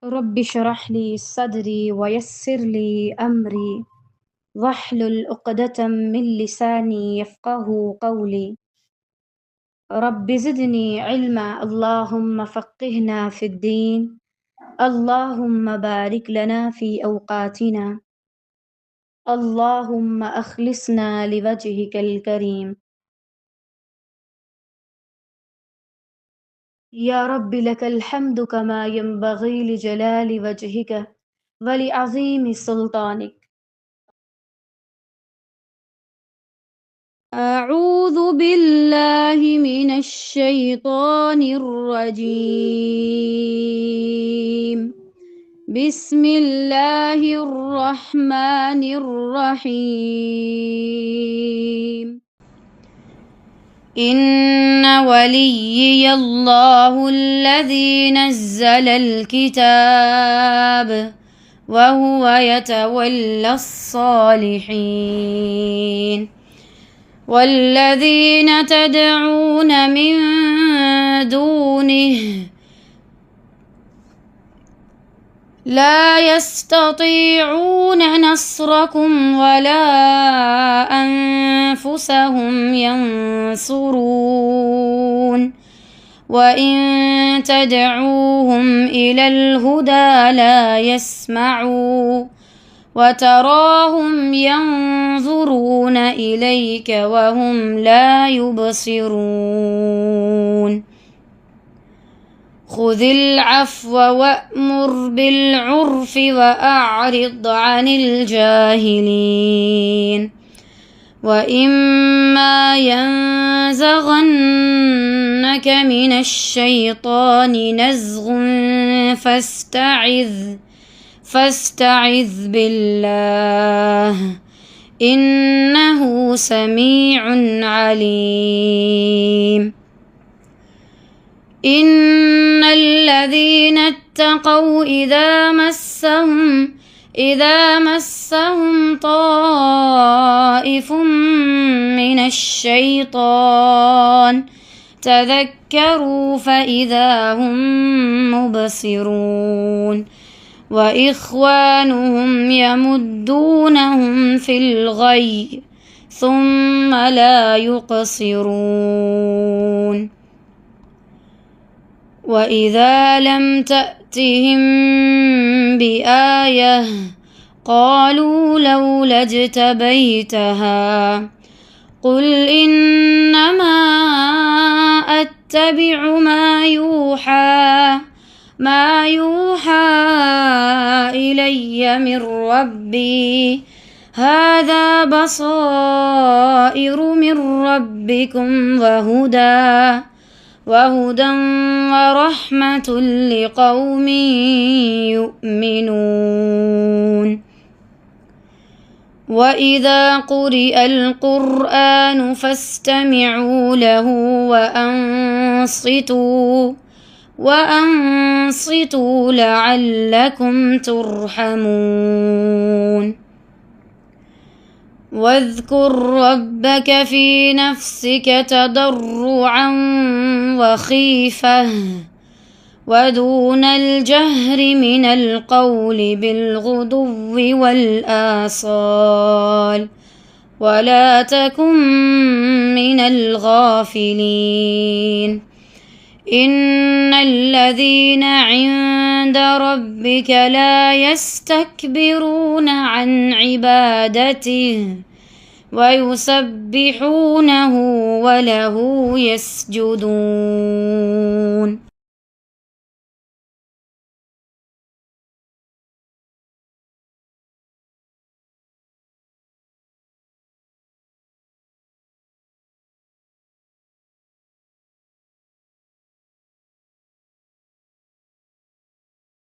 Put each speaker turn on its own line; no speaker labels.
رب اشرح لي صدري ويسر لي أمري واحلل عقدة من لساني يفقه قولي. رب زدني علما، اللهم فقهنا في الدين، اللهم بارك لنا في أوقاتنا، اللهم أخلصنا لوجهك الكريم. يا رب لك الحمد كما ينبغي لجلال وجهك ولعظيم سلطانك. أعوذ بالله من الشيطان الرجيم. بسم الله الرحمن الرحيم. إن وليي الله الذي نزل الكتاب وهو يتولى الصالحين. والذين تدعون من دونه لا يستطيعون نصركم ولا أنفسهم ينصرون. وإن تدعوهم إلى الهدى لا يسمعوا وتراهم ينظرون إليك وهم لا يبصرون. خذ العفو وأمر بالعرف وأعرض عن الجاهلين. وإما ينزغنك من الشيطان نزغ فاستعذ بالله إنه سميع عليم. إن الذين اتقوا إذا مسهم طائف من الشيطان تذكروا فإذا هم مبصرون. وإخوانهم يمدونهم في الغي ثم لا يقصرون. وإذا لم تأتهم بآية قالوا لولا اجتبيتها قل إنما أتبع ما يوحى إلي من ربي هذا بصائر من ربكم وهدى ورحمة لقوم يؤمنون. وإذا قرئ القرآن فاستمعوا له وأنصتوا لعلكم ترحمون. واذكر ربك في نفسك تضرعا وخيفة ودون الجهر من القول بالغدو والآصال ولا تكن من الغافلين. إن الذين عند ربك لا يستكبرون عن عبادته ويسبحونه وله يسجدون.